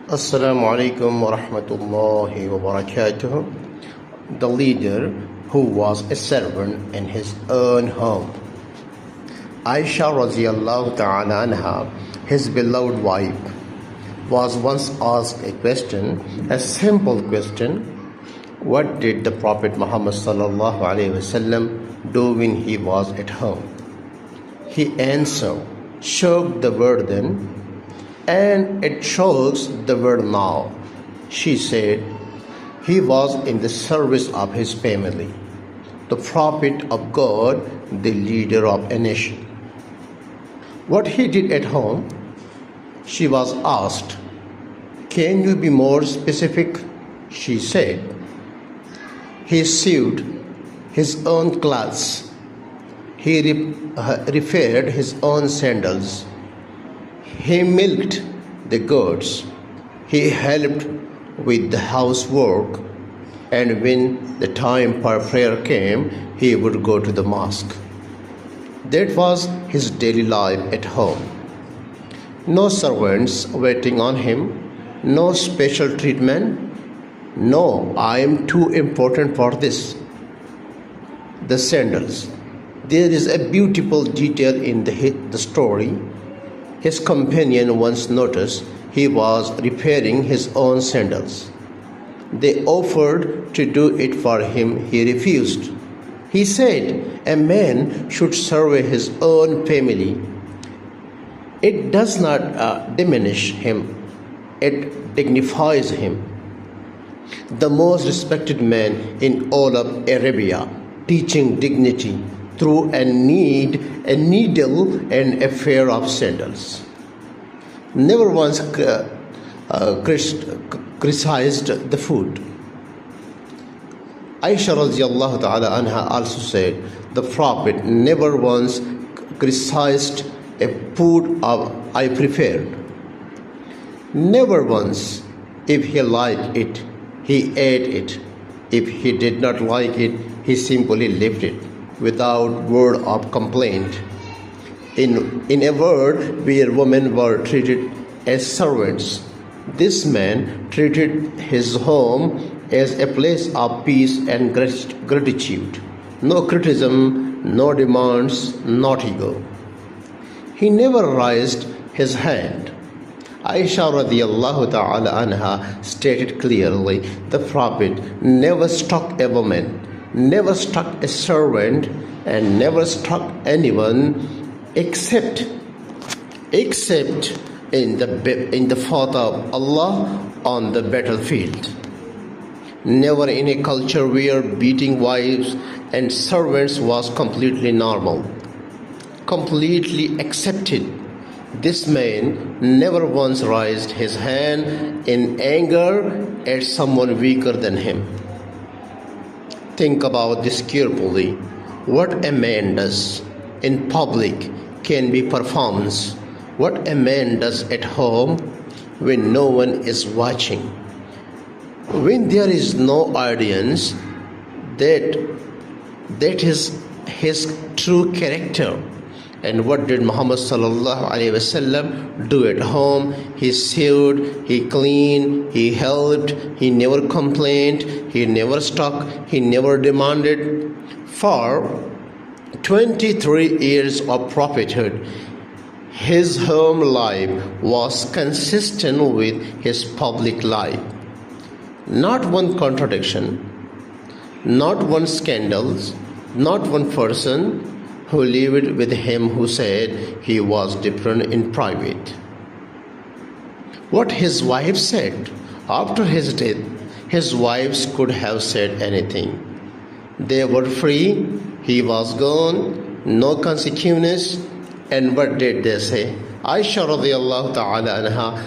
Assalamu alaikum wa rahmatullahi wa barakatuh. The leader who was a servant in his own home. Aisha radiallahu ta'ala anha, his beloved wife, was once asked a question, a simple question. What did the Prophet Muhammad sallallahu alaihi wasallam do when he was at home? He answered, shook the burden, and it shows the word now. She said, he was in the service of his family, the prophet of God, the leader of a nation. What he did at home? She was asked, can you be more specific? She said, he sewed his own clothes. He repaired his own sandals. He milked the goats. He helped with the housework. And when the time for prayer came, he would go to the mosque. That was his daily life at home. No servants waiting on him, no special treatment. No, I am too important for this. The sandals. There is a beautiful detail in the story. His companion once noticed he was repairing his own sandals. They offered to do it for him. He refused. He said, a man should serve his own family. It does not diminish him. It dignifies him. The most respected man in all of Arabia, teaching dignity through a needle and a pair of sandals. Never once criticized the food. Aisha radiallahu ta'ala anha also said, the Prophet never once criticized a food I prepared. Never once. If he liked it, he ate it. If he did not like it, he simply left it without word of complaint. In a world where women were treated as servants, this man treated his home as a place of peace and gratitude. No criticism, no demands, not ego. He never raised his hand. Aisha radiallahu ta'ala anha stated clearly, the Prophet never struck a woman, never struck a servant, and never struck anyone except in the path of Allah on the battlefield. Never in a culture where beating wives and servants was completely normal, completely accepted. This man never once raised his hand in anger at someone weaker than him. Think about this carefully. What a man does in public can be performance. What a man does at home when no one is watching. When there is no audience, that is his true character. And what did Muhammad sallallahu alaihi wasallam do at home? He sewed, he cleaned, he helped, he never complained, he never stuck, he never demanded. For 23 years of prophethood, his home life was consistent with his public life. Not one contradiction, not one scandal, not one person who lived with him who said he was different in private. What his wife said after his death, his wives could have said anything. They were free, he was gone, no consequences. And what did they say? Aisha radiallahu ta'ala anha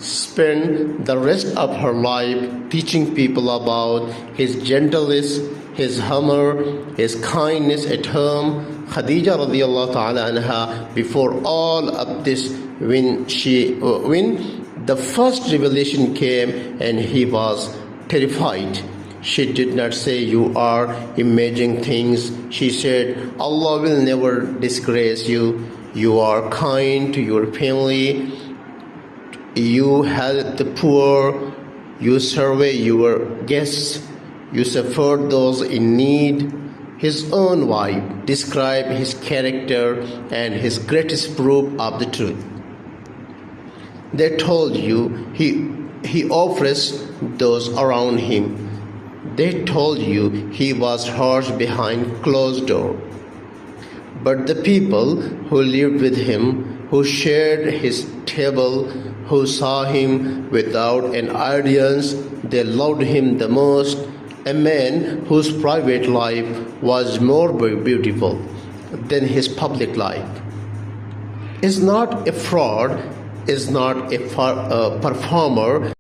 spent the rest of her life teaching people about his gentleness, his humor, his kindness at home. Khadija radiallahu ta'ala anha, before all of this, when the first revelation came and he was terrified, she did not say, you are imagining things. She said, Allah will never disgrace you. You are kind to your family. You help the poor, you survey your guests, you support those in need. His own wife described his character and his greatest proof of the truth. They told you he oppressed those around him. They told you he was harsh behind closed doors. But the people who lived with him, who shared his table, who saw him without an audience, they loved him the most. A man whose private life was more beautiful than his public life is not a fraud, is not a performer,